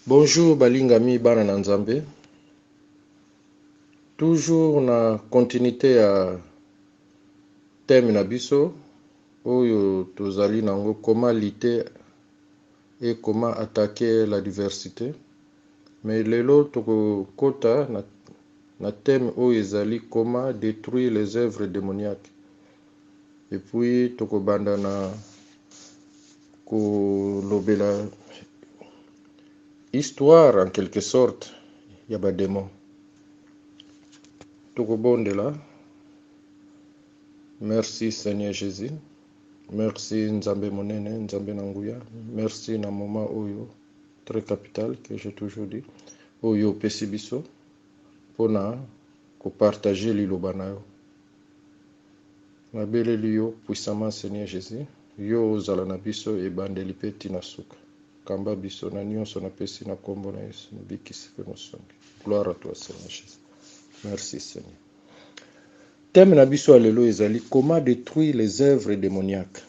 Bonjour balingami bana na Nzambe. Toujours na continuité à thème na biso oyo tozali nango comment lutter et comment attaquer la diversité. Mais lelo tokokota na thème oyo ezali comment détruire les œuvres démoniaques. Et puis tokobanda na kolobela histoire en quelque sorte ya ba démon. Tokobondela. Merci Seigneur Jésus. Merci Nzambe Monene, Nzambe Nanguya. Merci na moment oyo très capital que j'ai toujours dit. Oyo pesi biso pona ko partager liloba na yo. Nabeleli yo puissamment Seigneur Jésus. Yo ozala na biso ebandeli pe tina suka. Kamba biso na nyonso na pesi na kombo na Yesu. Nabikisi pe nosongi. Gloire à toi Seigneur Jésus. Merci Seigneur. Thème na biso alelo ezali comment détruire les œuvres démoniaques.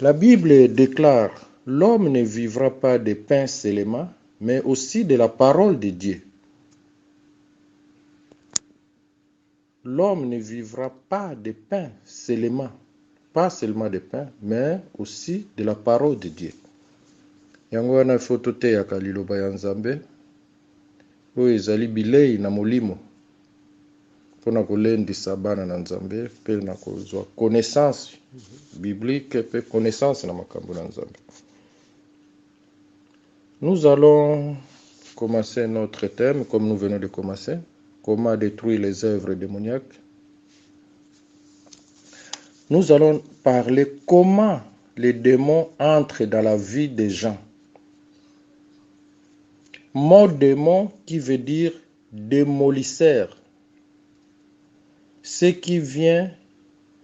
La Bible déclare l'homme ne vivra pas de pain seulement, mais aussi de la parole de Dieu. L'homme ne vivra pas de pain seulement, pas seulement de pain, mais aussi de la parole de Dieu. Yango wana foto te ya kaliloba ya Nzambe oyo ezali bilei na molimo pona kolendisa bana na Nzambe pe na kozwa connaissance biblique pe connaissance na makambo na Nzambe. Nous allons commencer notre thème comme nous venons de commencer. Comment détruire les œuvres démoniaques. Nous allons parler comment les démons entrent dans la vie des gens. Mot démon qui veut dire démolisseur. Ce qui vient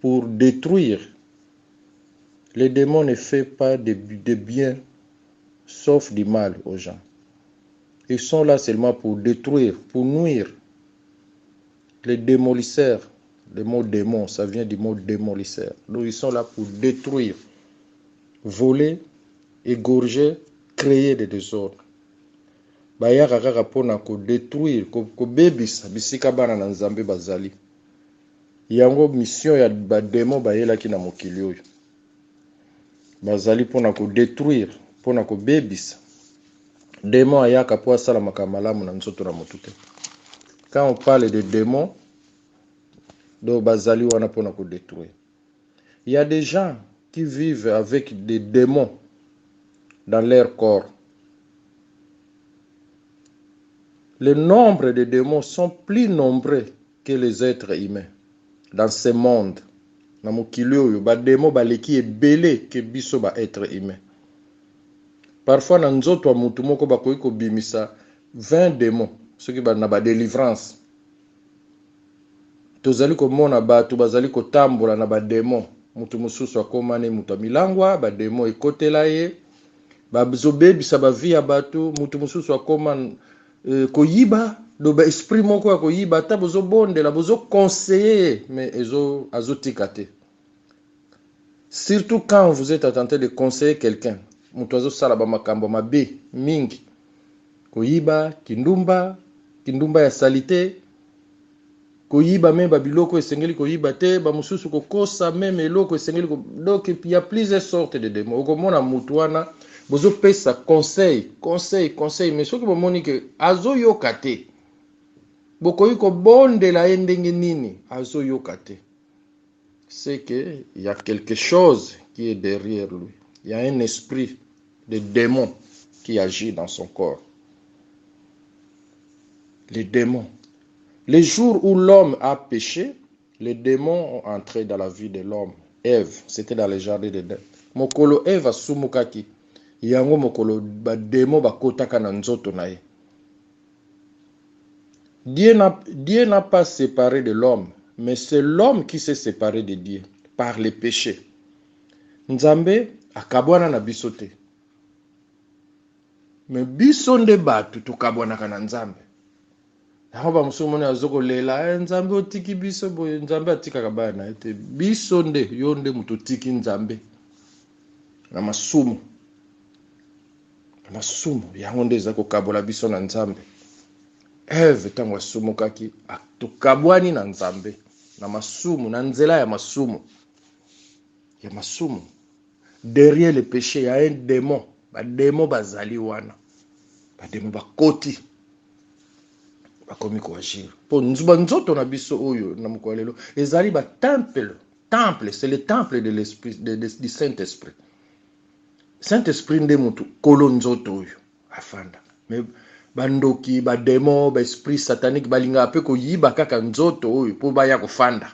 pour détruire. Les démons ne font pas de bien sauf du mal aux gens. Ils sont là seulement pour détruire, pour nuire. Les démolisseurs, le mot démon, ça vient du mot démolisseur. Donc ils sont là pour détruire, voler, égorger, créer des désordres. Bayaka kaka pona ko détruire, ko bebisa bisika bana na Nzambe bazali. Yango mission ya ba démon bayela ki na mokili oyo. Bazali pona ko détruire, pona ko bebisa. Démon ayaka po asala makamalamu na nzoto na motuke. Quand on parle de démons, donc bazali wana pona ko détruire. Il y a des gens qui vivent avec des démons dans leur corps. Le nombre de démons sont plus nombreux que les êtres humains dans ce monde. Na mokili oyo ba démons baleki ebele ke biso ba être humain. Parfois na nzoto ya mutu moko bakoki kobimisa 20 démons, ceux qui ba na ba délivrance. Tozali komona bato bazali kotambola na ba démons. Mutu mususu akomane mutu milangwa ba démons ekotela ye. Bazobebisa ba vie ya bato, mutu mususu akoma koyiba, do ba esprit moko ya koyiba ta bozo bondela, bozo conseiller mais azotika te. Surtout quand vous êtes tenté de conseiller quelqu'un, mutu azosala ba makambo mabe mingi. Koyiba, kindumba ya salite, koyiba même ba biloko esengeli koyiba te, ba mususu kokosa même eloko esengeli ko. Donc il y a plusieurs sortes de démons. Okomona mutu wana bozo pesa conseil, mais soki bomoni ke azo yoka te. Bokoyi ko bondela ndenge nini azo yoka te. C'est que il y a quelque chose qui est derrière lui. Il y a un esprit de démon qui agit dans son corps. Les démons. Les jours où l'homme a péché, les démons ont entré dans la vie de l'homme. Ève, c'était dans le jardin d'Éden. Mokolo Ève asumukaki. Yango mokolo ba démon bakotaka na nzoto na ye. Dieu n'a pas séparé de l'homme, mais c'est l'homme qui s'est séparé de Dieu par le péché. Nzambe akabwana na biso te. Mais biso nde batu tukabwanaka na Nzambe. Yango ba musumoni azoko lela Nzambe otiki biso boye Nzambe atikaka bana ete biso nde yo nde mutu tiki Nzambe na masumu. masumu yango nde eza kokabola biso na nzambe. Eve ntango asumukaki tokabwani na nzambe na masumu, na nzela ya masumu. Derrière le péché, il y a un démon. Démon bazali wana. Démon bakoti. Bakomi ko agir. Po nzuba nzoto na biso oyo na mukwalelo. Ezali ba temple. Temple, c'est le temple de l'esprit, du Saint-Esprit. Saint-Esprit nde mutu kolo nzoto oyo afanda. Mais bandoki, ba démon, ba esprit satanique balinga ape ko yiba kaka nzoto oyo po baya kofanda.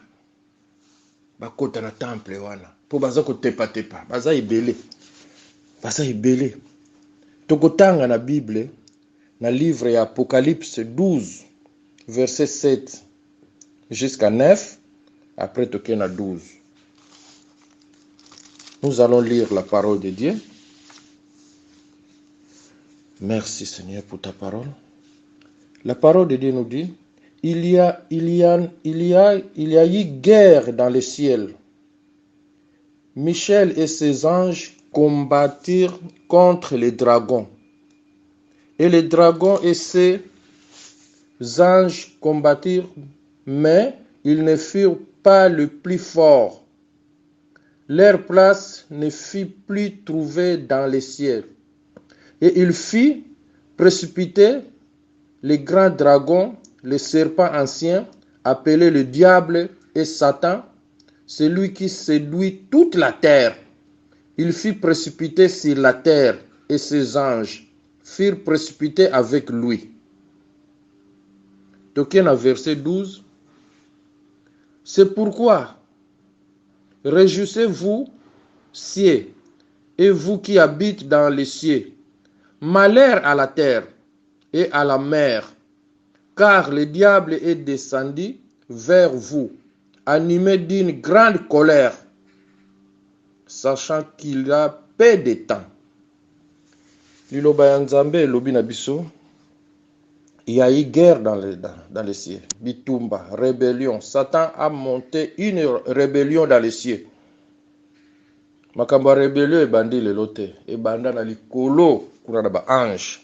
Bakota na temple wana. Po baza ko tepa baza ibele. Tokotanga na Bible na livre ya Apocalypse 12 verset 7 jusqu'à 9, après toke na 12. Nous allons lire la parole de Dieu. Merci Seigneur pour ta parole. La parole de Dieu nous dit, il y a eu guerre dans le ciel. Michel et ses anges combattirent contre les dragons. Et les dragons et ses anges combattirent, mais ils ne furent pas le plus forts. Leur place ne fut plus trouvée dans les cieux. Et il fit précipiter les grands dragons, le serpent ancien, appelé le diable et Satan, celui qui séduit toute la terre. Il fut précipité sur la terre et ses anges furent précipités avec lui. Tokena verset 12. C'est pourquoi réjouissez-vous, cieux, et vous qui habitez dans les cieux. Malheur à la terre et à la mer, car le diable est descendu vers vous, animé d'une grande colère, sachant qu'il a peu de temps. Liloba ya Nzambe lobi na biso, il y a eu guerre dans les cieux. Bitumba, rébellion. Satan a monté une rébellion dans les cieux. Makamba rébellion ebandi lelo te. Ebanda na likolo kuna na ba ange.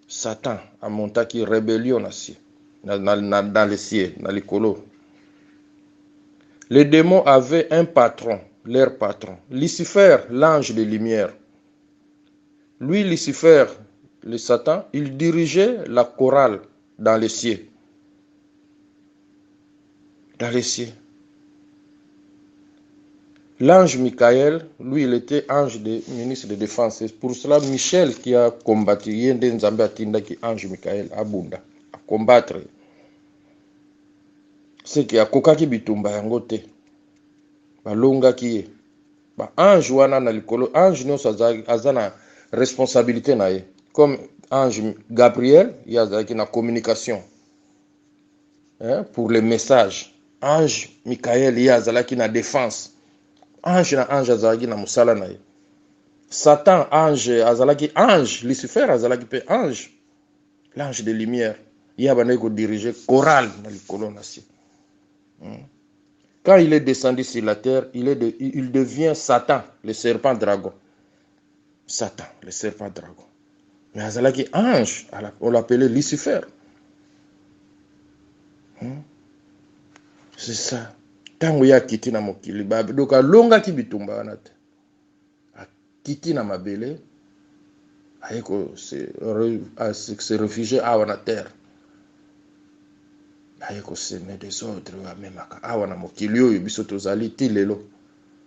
Satan a monté une rébellion dans les cieux, na likolo. Les démons avaient un patron, leur patron. Lucifer, l'ange de lumière. Lui, Lucifer, le Satan, il dirigeait la chorale dans les cieux. Dans les cieux. L'ange Michael, lui, il était ange de ministre de défense. C'est pour cela Michel qui a combattu. Il y a un Nzambe atinda qui ange Michael abunda à combattre. C'est qui a kokaki bitumba yango te. Balonga ki ba ange wana na likolo, ange no azana responsabilité na ye. Comme ange Gabriel, il y a une communication pour les messages. Ange Michael, il y a une défense. Ange na ange azalaki na musala na ye. Satan, ange azalaki ange. Lucifer azalaki pe ange. L'ange de lumière. Il y a banaiko diriger chorale na likolo na si. Quand il est descendu sur la terre, il devient Satan, le serpent dragon. Satan, le serpent dragon. Mais azalaki ange, on l'appelait Lucifer. C'est ça. Tango ya kiti na mokili babe. Donc alonga ki bitumba wana te. Kiti na mabele. Ayeko se réfugier awa na terre. Ayeko se met des ordres wa memaka awa na mokili oyo biso tozali ti lelo.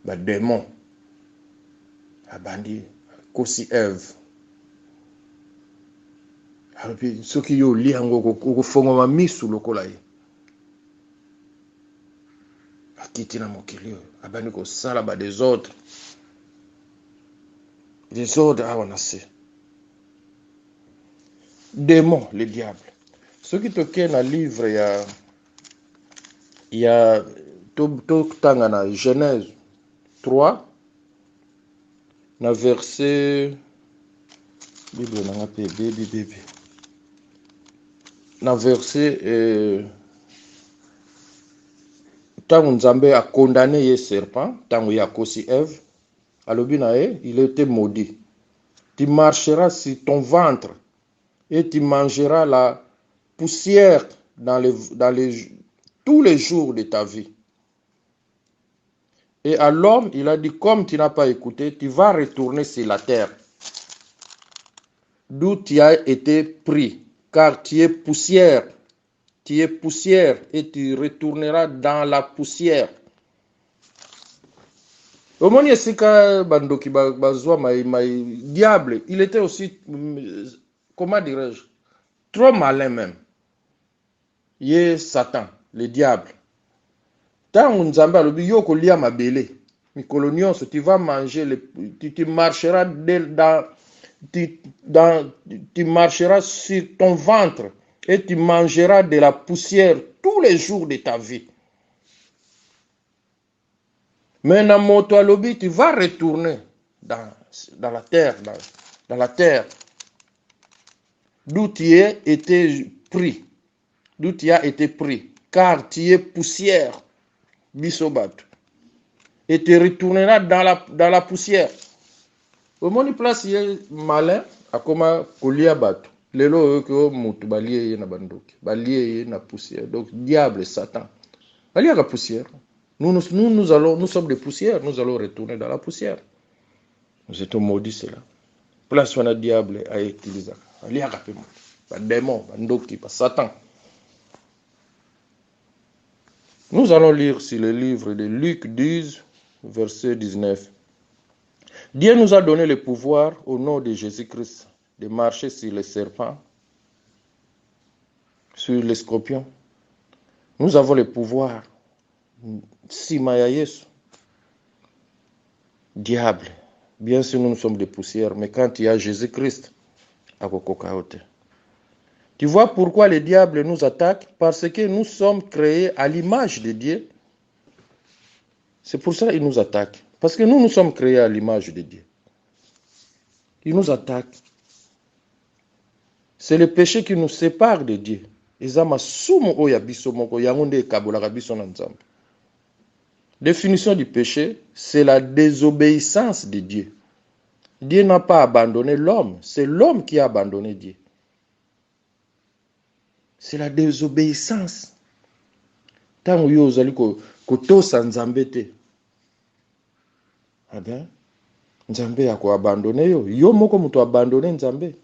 Ba démon. Abandi kosi Eve. Api soki yo liango ko fongoma misu lokola ye. Akiti na mokili oyo abandi ko sala ba des ordres. Des ordres awa na se. Démon, le diable. Ce qui toke na livre ya tanga na Genèse 3 na verset Bible na pe baby na verset tango Nzambe a condamné ye serpent tango ya kosi Eve alobi na ye il était maudit Tu marcheras sur ton ventre et tu mangeras la poussière tous les jours de ta vie. Et à l'homme, il a dit, comme tu n'as pas écouté, tu vas retourner sur la terre, d'où tu as été pris, car tu es poussière et tu retourneras dans la poussière. Au moins, Bandoki Bazwa, diable, il était aussi, comment dirais-je, trop malin même. Il est Satan, le diable. Tant on Nzamba alobi yo kolia mabele, mikolo nyonso tu vas manger, tu marcheras tu marcheras sur ton ventre et tu mangeras de la poussière tous les jours de ta vie. Mais dans moto alobi, tu vas retourner dans la terre, dans la terre, d'où tu as été pris, car tu es poussière. Bisobat. Et tu retourneras dans la poussière. Au moins, il place malin à comment kolia batu. Lelo que mutu balie na bandoki, balie na poussière. Donc diable, Satan, balie la poussière. Nous sommes des poussières. Nous allons retourner dans la poussière. Nous étions maudits cela. Place où un diable a utilisé. Balie la pémo, ba démon, bandoki, ba Satan. Nous allons lire sur le livre de Luc 10, verset 19. Dieu nous a donné le pouvoir au nom de Jésus-Christ de marcher sur les serpents, sur les scorpions. Nous avons le pouvoir. Simaya Yesu. Diable. Bien sûr, nous sommes des poussières, mais quand il y a Jésus-Christ, à Kokokaote. Tu vois pourquoi le diable nous attaque? Parce que nous sommes créés à l'image de Dieu. C'est pour ça qu'il nous attaque. Parce que nous sommes créés à l'image de Dieu. Il nous attaque. C'est le péché qui nous sépare de Dieu. Définition du péché, c'est la désobéissance de Dieu. Dieu n'a pas abandonné l'homme, c'est l'homme qui a abandonné Dieu. C'est la désobéissance. Tant que vous allez kotosa Nzambe te. Ah bien, Nzambe a ko abandonné yo. Yo moko muto abandonné Nzambe.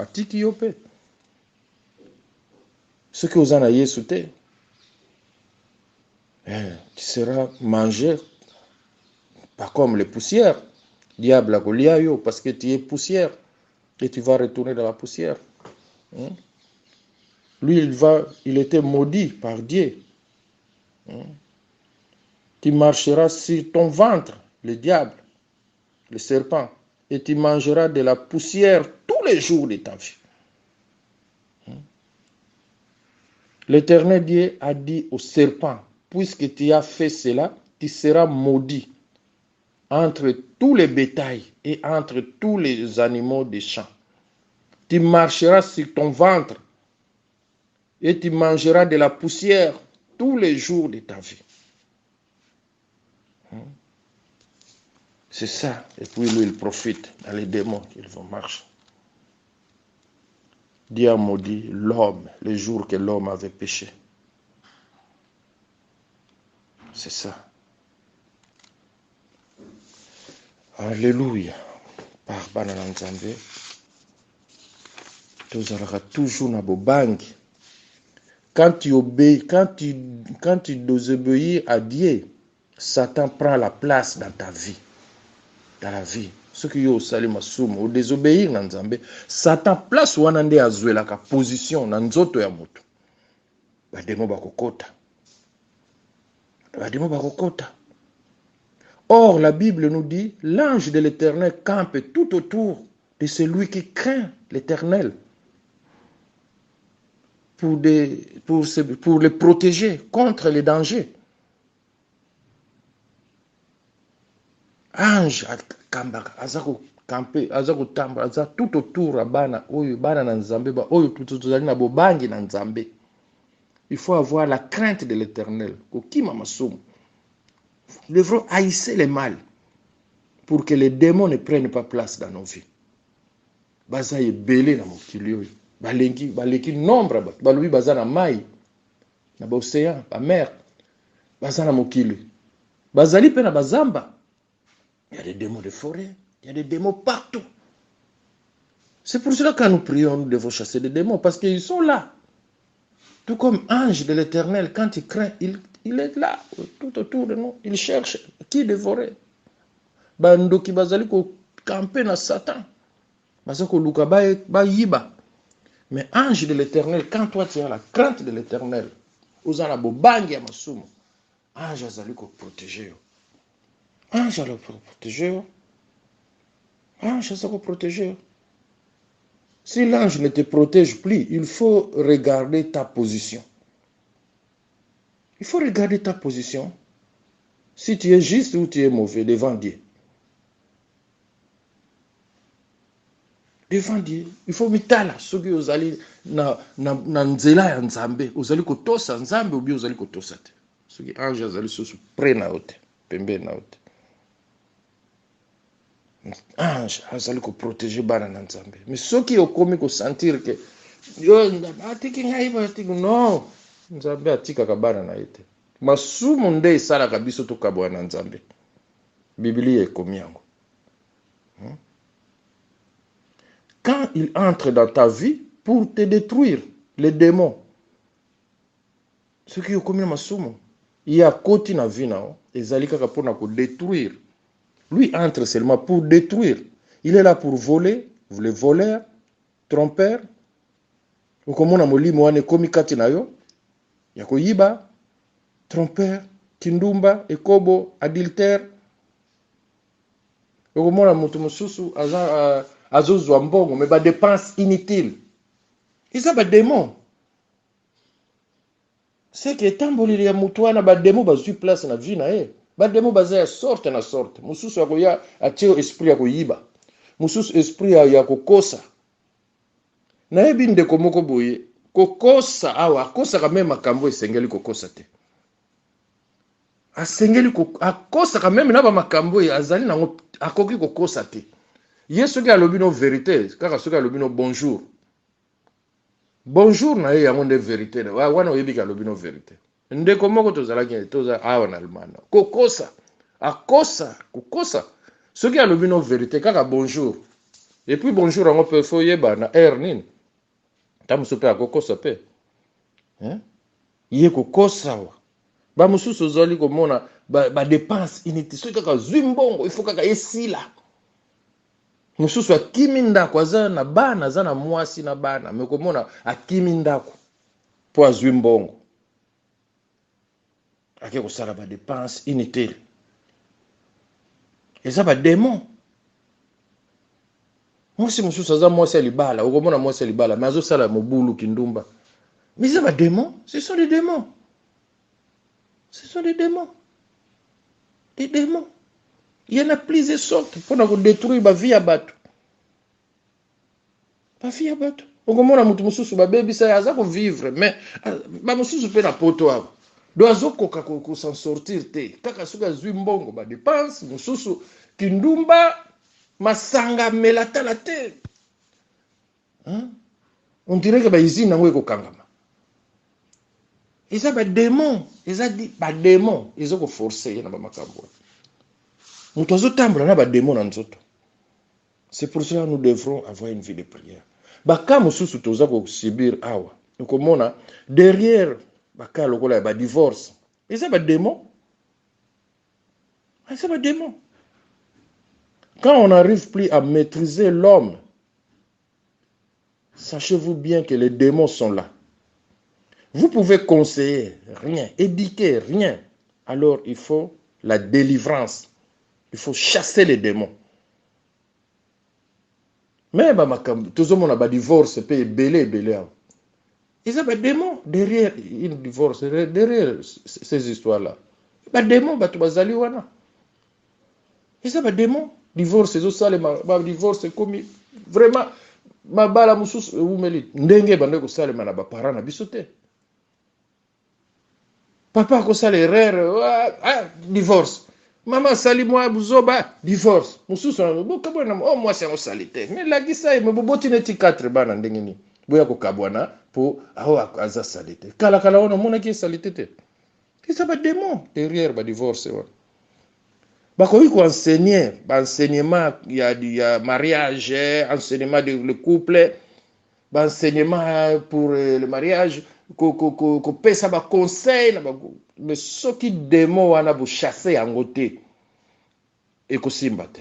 Atiki yo pe. Ce que vous en avez sauté, tu seras mangé pas comme les poussières. Diable a kolia yo parce que tu es poussière et tu vas retourner dans la poussière. Lui, il était maudit par Dieu. Tu marcheras sur ton ventre, le diable, le serpent, et tu mangeras de la poussière tous les jours de ta vie. L'Éternel Dieu a dit au serpent, puisque tu as fait cela, tu seras maudit entre tous les bétails et entre tous les animaux des champs. Tu marcheras sur ton ventre et tu mangeras de la poussière tous les jours de ta vie. C'est ça. Et puis lui, il profite dans les démons qu'ils vont marcher. Dieu a maudit l'homme le jour que l'homme avait péché. C'est ça. Alléluia. Par Banana Nzambe. Tu auras toujours na bobangi. Quand tu obéis, quand tu désobéis à Dieu, Satan prend la place dans ta vie. Dans la vie. Ce qui est au salim assume, au désobéir na Nzambe, Satan place wana nde azuela ka position na nzoto ya moto. Bademo bakokota. Bademo bakokota. Or, la Bible nous dit, l'ange de l'Éternel campe tout autour de celui qui craint l'Éternel pour les protéger contre les dangers. Ange kambaka azako camper azako tamba aza tout autour à bana na Nzambe ba oyo tutuzali na bobangi na Nzambe. Il faut avoir la crainte de l'Éternel. Kokima masumu. Nous devrons haïsser le mal pour que les démons ne prennent pas place dans nos vies. baza ebele na mokili oyo baleki nombre balobi baza na mai na baocéan bamer baza na mokili bazali pe na bazamba. Il y a des démons de forêt, il y a des démons partout. C'est pour cela que quand nous prions, nous devons chasser des démons, parce qu'ils sont là. Tout comme ange de l'Éternel, quand il craint, il est là, tout autour de nous. Il cherche qui dévorer. Bandoki bazali ko camper na Satan. Bazako luka ba yiba. Mais ange de l'Éternel, quand toi tu as la crainte de l'Éternel, ozana bobangi ya masumo, ange azali ko protéger. Ange azali ko protéger. Ange azali ko protéger. Si l'ange ne te protège plus, il faut regarder ta position. Il faut regarder ta position. Si tu es juste ou tu es mauvais devant Dieu. Devant Dieu. Il faut mitala. Soki ozali na nzela ya nzambe. Ozali kotosa nzambe ou bien ozali kotosa te. Soki ange azali sosu pre na ote. Pembe na ote. Ange azali ko protéger bana na nzambe. Mais soki okomi ko sentir que yo atiki ngai ba atiki non nzambe atika ka bana na ete. Masumu nde sala kabiso to kabwa na nzambe. Biblia ekomi yango. Quand il entre dans ta vie pour te détruire, les démons, ce qui est commis masumu, il y a côté na vie na ezali kaka pona ko détruire. Lui entre seulement pour détruire. Il est là pour voler, les voleurs, trompeurs. Ukomona molimo wane komi kati na yo, ya koyiba, trompeur, kindumba, ekobo, adultère. Ukomona mutu mususu azozwa mbongo, mais ba dépense inutile. Ils ont ba démon. C'est que tamboli ya mutu wana ba démon bazui place na vie na ye. Ba démon baza ya sorte na sorte. Mususu akoya atio esprit ya koyiba. Mususu esprit ya kokosa. Na yebi ndeko moko boye kokosa awa akosa ka même makambo esengeli kokosa te. Asengeli akosa ka même na ba makambo azali na akoki kokosa te. Yesu ki alobi no vérité, kaka soki alobi no bonjour. Bonjour na ye yango nde vérité. Wana oyebi ka alobi no vérité. Ndeko moko tozalaki toza awa na almana. Kokosa. Akosa, kokosa. Soki alobi no vérité kaka bonjour. Et puis bonjour yango pe fo yeba na air nini. Tamuso pe akokosa pe. Ye kokosa wa. Ba mususu zoli komona ba dépense inutile. Soki kaka zwimbongo, il faut kaka esila. Mususu akimi ndako aza na bana aza na mwasi na bana mekomona akimi ndako po azwi mbongo ake kosala ba dépense inutile. Eza ba démon. Mwasi mususu aza mwasi ya libala okomona mwasi ya libala mais azosala mobulu kindumba. Mais eza ba démon. Ce sont des démons. Ce sont des démons. Des démons. Il y en a plusieurs sortes pour nous détruire la vie ya bato. La vie ya bato. Okomona mutu mususu ba baby sa aza ko vivre mais ba mususu pe na poto abo. Do azokoka ko s'en sortir te. Kaka suka zwi mbongo ba dépense mususu kindumba masanga melatala te. On dirait que ba izina nango ekokangama. Eza ba démon, eza di ba démon, ezo ko forcer na ba makambo. C'est pour cela que nous devrons avoir une vie de prière. Baka mususu toza ko subir awa. Ukomona derrière baka lokola ba divorce. Eza ba démon. Eza ba démon. Quand on n'arrive plus à maîtriser l'homme, sachez-vous bien que les démons sont là. Vous pouvez conseiller rien, éduquer rien. Alors il faut la délivrance. Il faut chasser les démons. Mais tout le monde a un divorce, c'est belé. Ils ont des démons derrière une divorce, derrière ces histoires-là. Des démons, ils ont des démons. Divorce, ils ont divorce, comme vraiment, ma bala musus umeli ndenge bande ko salema na ba parents na bisote. Papa ko sale erreur, divorce. Maman sali moi buzoba divorce. Mususu na oh moi c'est en salité. Mais la gisa me boboti neti 4 bana ndengeni. Boya ko kabwana pour aho aza salité. Kala kala ona mona ki salité te. C'est pas démon derrière ba divorce wa. Bakoki ko enseigner, ba enseignement il y a mariage, enseignement de le couple, ba enseignement pour le mariage, ko pesa ba conseil na ba mais soki démon wana bu chasser yango te. Ekosimba te.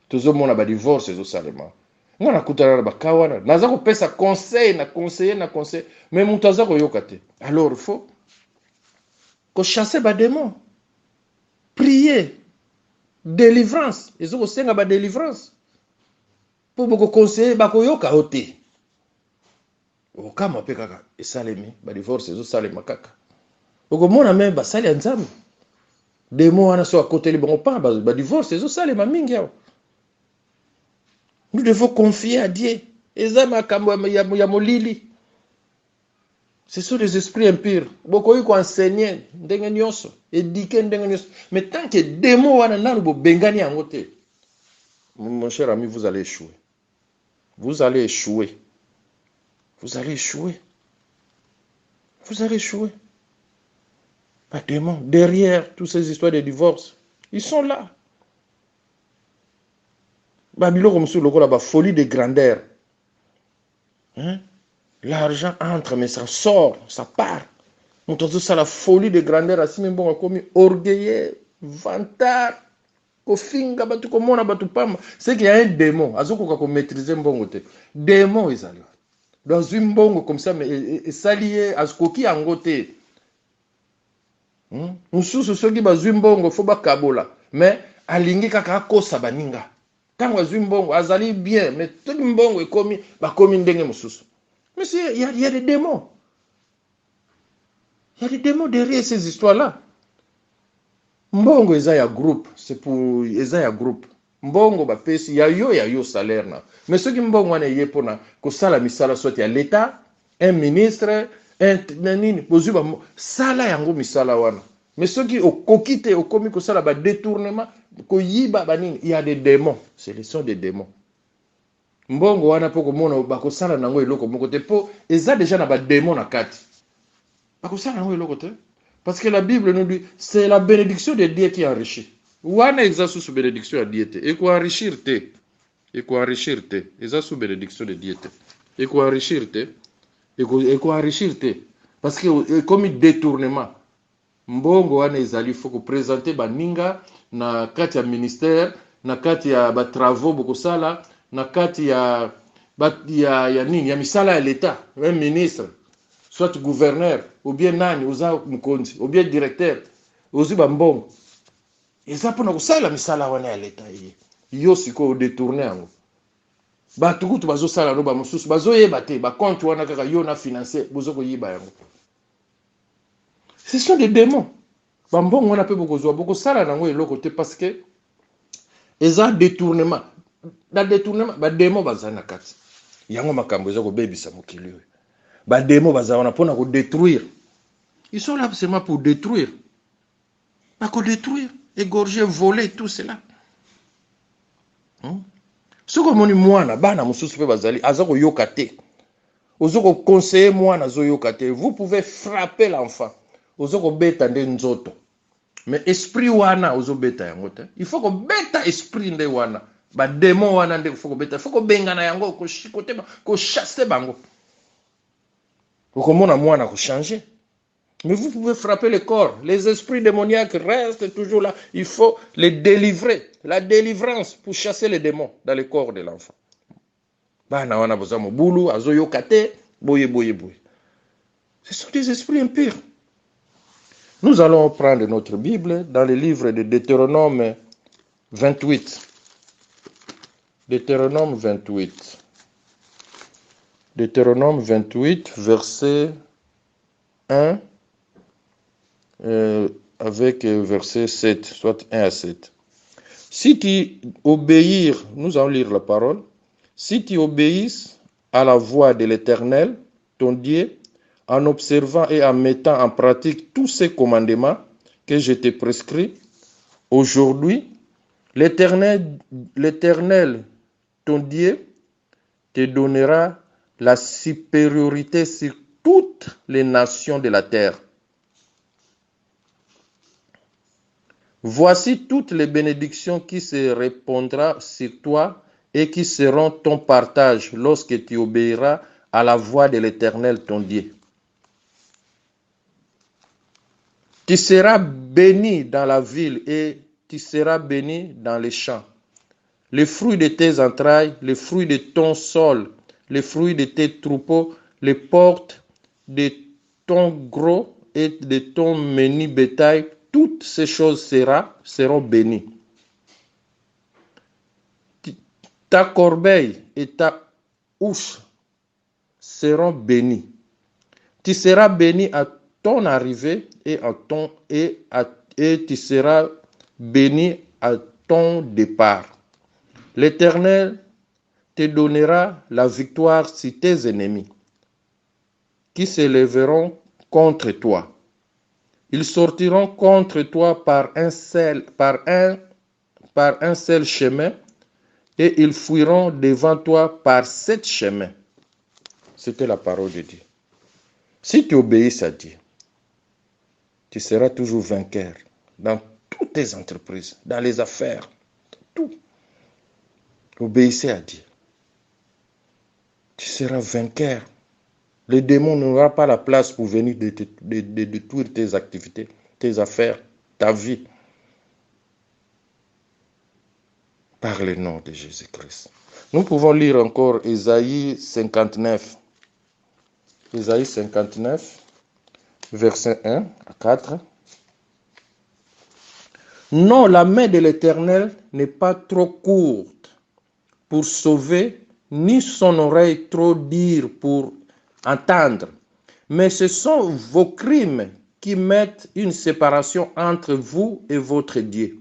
Tozomona ba divorce ezosalema. Nga nakutana na bakawana, naza kopesa conseil na conseil, mais mutu aza koyoka te. Alors il faut ko chasser ba démon. Prier. Délivrance. Ezo kosenga ba délivrance. Po boko conseiller bakoyoka ote. Okama pe kaka esalemi ba divorce ezosalema kaka. Okomona même basali ya nzambe. Démon wana so akoteli bango pa ba divorce ezosalema mingi awa. Nous devons confier à Dieu. Eza makambo ya molili. Ce sont des esprits impurs. Bokoyi ko enseigner ndenge nyonso, éduquer ndenge nyonso. Mais tant que démon wana nanu bo bengani yango te. Mon cher ami, vous allez échouer. Vous allez échouer. Vous allez échouer. Vous allez échouer. Pas démon derrière toutes ces histoires de divorce. Ils sont là. Babylone comme sur le coup la folie de grandeur. Hein? L'argent entre mais ça sort, ça part. On trouve ça la folie de grandeur asi même bon comme orgueilleux, vantard, kofinga batu komona batu pamba. C'est qu'il y a un démon, azoko ko maîtriser mbongo te. Démon ezali. Dans une mbongo comme ça mais salié askoki angote. Mususu soki bazwi mbongo fo bakabola, mais alingi kaka kosa baninga. Tango azwi mbongo azali bien, mais tout mbongo ekomi bakomi ndenge mususu. Mais il y a des démons. Il y a des démons derrière ces histoires-là. Mbongo eza ya groupe, c'est pour eza ya groupe. Mbongo ba pesi ya yo salaire na. Mais ceux qui mbongo wana yepona ko sala misala soit ya l'état, un ministre, un nini, bozuba sala yango misala wana. Mais ceux qui okokite okomi ko sala ba détournement, ko yiba banini, il y a des démons. Ce sont des démons. Mbongo wana poko mona bakosala nango eloko moko te po eza déjà na ba démon na kati. Bakosala nango eloko te parce que la Bible nous dit c'est la bénédiction de Dieu qui enrichit. Wana eza sous bénédiction de Dieu te et ko enrichir te. Et ko enrichir te. Eza sous bénédiction de Dieu te. Et ko enrichir te. Et ko enrichir te parce que comme détournement. Mbongo wana ezali faut ko présenter baninga na kati ya ministère, na kati ya ba travaux bokosala na kati ya nini ya misala ya l'état, un ministre, soit gouverneur, ou bien nani, oza mkonzi, ou bien directeur, ozi bambongo. Eza pona kusala misala wana ya l'état ye. Yo siko détourner yango. Ba tukutu bazo sala no ba mususu, bazo yeba te, ba compte wana kaka yo na financer, bozo ko yiba yango. Ce sont des démons. Bambongo wana pe boko sala nango eloko te parce que eza détournement. Dans détournement ba démon bazana kati yango makambo ezako bebisa mokili oyo ba démon bazana pona ko détruire. Ils sont là seulement pour détruire, pas ko détruire, égorger, voler, tout cela. Soko moni mwana bana mususu pe bazali azako yoka te ozoko conseiller mwana zo yoka te, vous pouvez frapper l'enfant ozoko beta nde nzoto mais esprit wana ozo beta yango te. Il faut ko beta esprit nde wana. Ba démon wana nde faut ko beta, faut ko bengana yango ko chikote ko chasser bango. Okomona mwana ko changer. Mais vous pouvez frapper le corps. Les esprits démoniaques restent toujours là. Il faut les délivrer. La délivrance pour chasser les démons dans le corps de l'enfant. Bana wana boza mobulu azo yokate boye. Ce sont des esprits impurs. Nous allons prendre notre Bible dans le livre de Deutéronome 28. Deutéronome 28. Deutéronome 28, verset 1 avec verset 7, soit 1 à 7. Si tu obéis, nous allons lire la parole, si tu obéis à la voix de l'Éternel, ton Dieu, en observant et en mettant en pratique tous ces commandements que je t'ai prescrits, Aujourd'hui, l'Éternel, ton Dieu, te donnera la supériorité sur toutes les nations de la terre. Voici toutes les bénédictions qui se répandront sur toi et qui seront ton partage lorsque tu obéiras à la voix de l'Éternel ton Dieu. Tu seras béni dans la ville et tu seras béni dans les champs. Les fruits de tes entrailles, les fruits de ton sol, les fruits de tes troupeaux, les portes de ton gros et de ton menu bétail, toutes ces choses seront bénies. Ta corbeille et ta houche seront bénies. Tu seras béni à ton arrivée et tu seras béni à ton départ. L'Éternel te donnera la victoire sur tes ennemis qui se lèveront contre toi. Ils sortiront contre toi par un seul chemin et ils fuiront devant toi par 7 chemins. C'était la parole de Dieu. Si tu obéis à Dieu, tu seras toujours vainqueur dans toutes tes entreprises, dans les affaires, tout. Obéissez à Dieu. Tu seras vainqueur. Le démon n'aura pas la place pour venir de détruire tes activités, tes affaires, ta vie. Par le nom de Jésus-Christ. Nous pouvons lire encore Ésaïe 59. Ésaïe 59, verset 1 à 4. Non, la main de l'Éternel n'est pas trop courte pour sauver, ni son oreille trop dire pour entendre. Mais ce sont vos crimes qui mettent une séparation entre vous et votre Dieu.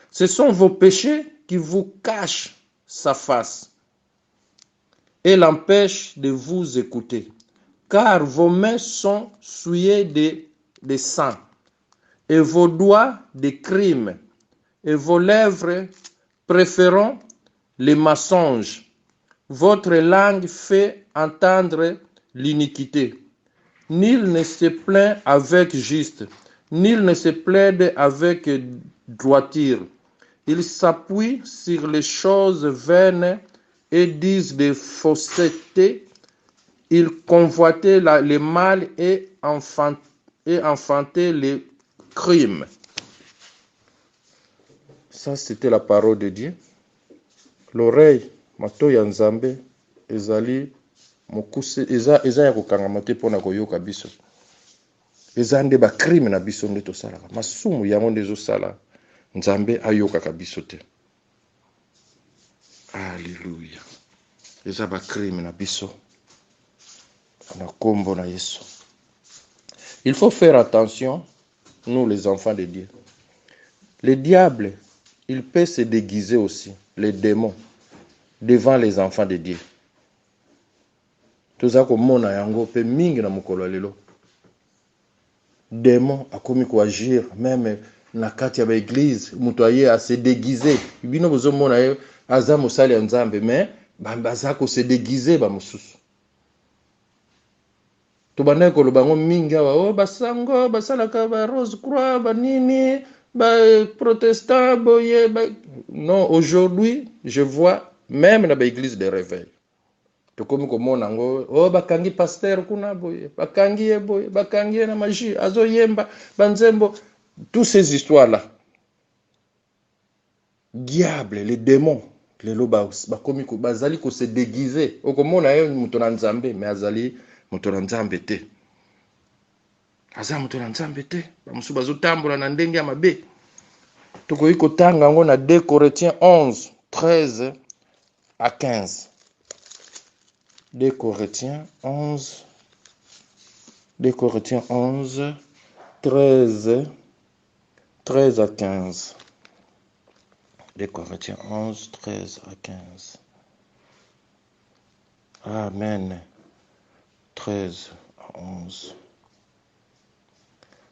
Ce sont vos péchés qui vous cachent sa face et l'empêchent de vous écouter. Car vos mains sont souillées de sang et vos doigts de crimes et vos lèvres préférant les mensonges. Votre langue fait entendre l'iniquité. Nul ne se plaint avec juste, nul ne se plaide avec droiture. Ils s'appuient sur les choses vaines et disent des faussetés. Ils convoitaient le mal et enfantaient les crimes. Ça, c'était la parole de Dieu. L'oreille, mato ya nzambe, ezali mokuse, eza ya kokangama te mpona koyoka biso. Eza nde bacrime na biso nde tosalaka. Masumu yango nde ezosala nzambe ayokaka biso te. Alléluia. Eza bacrime na biso. Na kombo na Yesu. Il faut faire attention, nous les enfants de Dieu. Le diable, il peut se déguiser aussi, les démons, devant les enfants de Dieu. Toza komona yango pe mingi na mokolo lelo. Démon akomi ko agir même na kati ya ba église, muto aye a se déguiser. Bino bozomona ye aza mosali ya Nzambe mais baza ko se déguiser ba mosusu. Tobandaki koloba ngo mingi awa basango basalaka ba Rose Croix banini ba protestant boye ba... Non, aujourd'hui je vois même dans l'église de réveil. Tokomi komona ngo bakangi pasteur kuna boye bakangi ye boye bakangi na magie azoyemba banzembo, toutes ces histoires là. Diable, les démons lelo bakomi ko bazali ko se déguiser. Okomona ye muto na Nzambe mais azali muto na Nzambe te. Aza muto na Nzambe te. Bamusu bazotambola na ndenge ya mabe. Tokoyi kotanga ngo na 2 Corinthiens 11, 13 à 15. 2 Corinthiens 11, 13 à 15. 2 Corinthiens 11, 13 à 15. Amen. 13 à 11.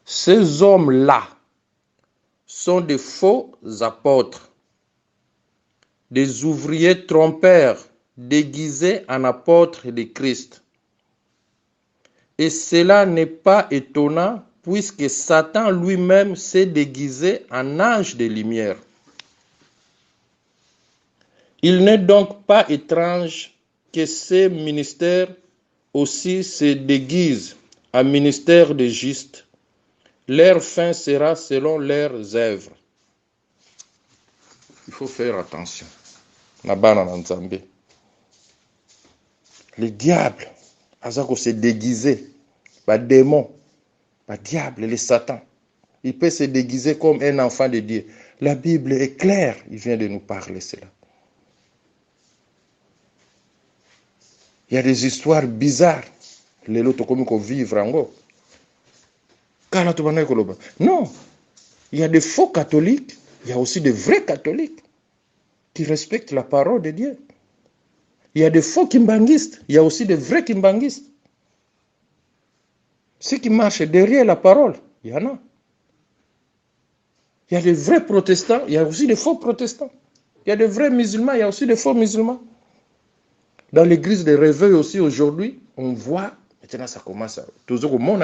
Ces hommes-là sont de faux apôtres, des ouvriers trompeurs déguisés en apôtres de Christ. Et cela n'est pas étonnant puisque Satan lui-même s'est déguisé en ange de lumière. Il n'est donc pas étrange que ces ministères aussi se déguisent en ministère de juste. Leur fin sera selon leurs œuvres. Il faut faire attention. Le diable, azako se déguiser, le démon, le diable, le Satan, il peut se déguiser comme un enfant de Dieu. La Bible est claire, il vient de nous parler cela. Il y a des histoires bizarres. Les autres comme qu'on vivre en haut. Non, il y a des faux catholiques, il y a aussi des vrais catholiques qui respectent la parole de Dieu. Il y a des faux kimbanguistes, il y a aussi des vrais kimbanguistes. Ceux qui marchent derrière la parole, il y en a. Il y a des vrais protestants, il y a aussi des faux protestants. Il y a des vrais musulmans, il y a aussi des faux musulmans. Dans l'église des réveils aussi aujourd'hui, on voit, maintenant ça commence à... Toujours au monde,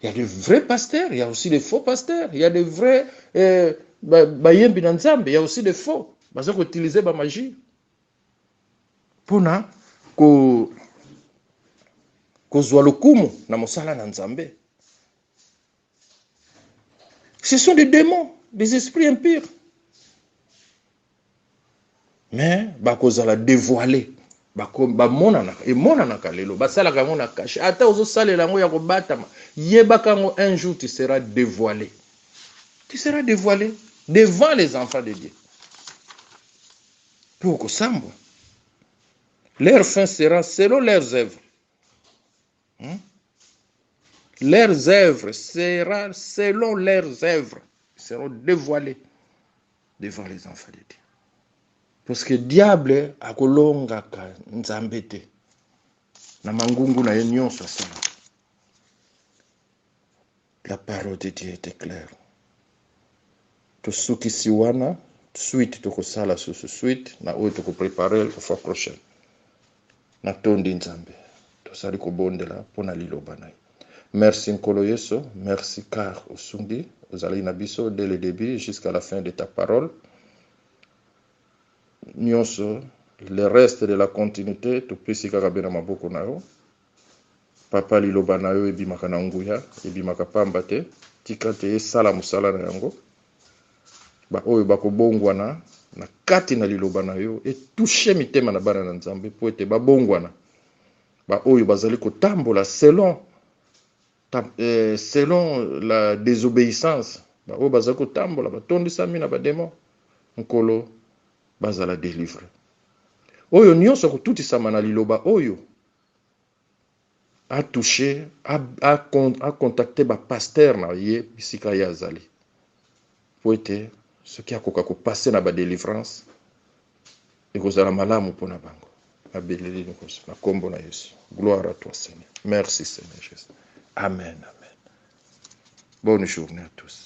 il y a des vrais pasteurs, il y a aussi des faux pasteurs, il y a des vrais... il y a aussi des faux. Parce qu'on utilise la magie. Pour qu'on soit le kumu na mosala na nzambe. Ce sont des démons, des esprits impurs. Mais bakozala dévoiler, bamonana et monana kalelo, basala kango na cache. Ata ozo salela ngo ya ko batama, yebaka ngo un jour tu seras dévoilé. Tu seras dévoilé devant les enfants de Dieu. Pour que sambo. Leur fin sera selon leurs œuvres. Leurs œuvres seront selon leurs œuvres. Ils seront dévoilés devant les enfants de Dieu. Parce que diable akolongaka nzambe te na mangungu na nyonso asala. La parole de Dieu était claire. Tosuki siwana suite tokosala suite na oyo tokopréparer la fois prochaine. Na tondi nzambe tosali kobondela pona liloba na ye. Merci Nkolo Yeso, merci car osundi ozali na biso dès le début jusqu'à la fin de ta parole. Nyonso, le reste de la continuité, tu peux kaka bena maboko na yo. Papa liloba na yo ebimaka na nguya, ebimaka pamba te, tika te esala mosala na yango. Ba oyo bakobongwana na kati na liloba na yo etouche mitema na bana na Nzambe po ete babongwana. Ba oyo bazali kotambola selon la désobéissance. Ba oyo bazali kotambola batondisa mina ba démon. Nkolo bazala délivrer. Oyo nyonso kotutisama na liloba oyo a touché, a contacté ba pasteur na ye bisika ya azali. Po ete ce qui a koka ko passer na ba délivrance et kozala malamu pona bango. Abeleli nkosi na kombo na Yesu. Gloire à toi Seigneur. Merci Seigneur Jésus. Amen, amen. Bonne journée à tous.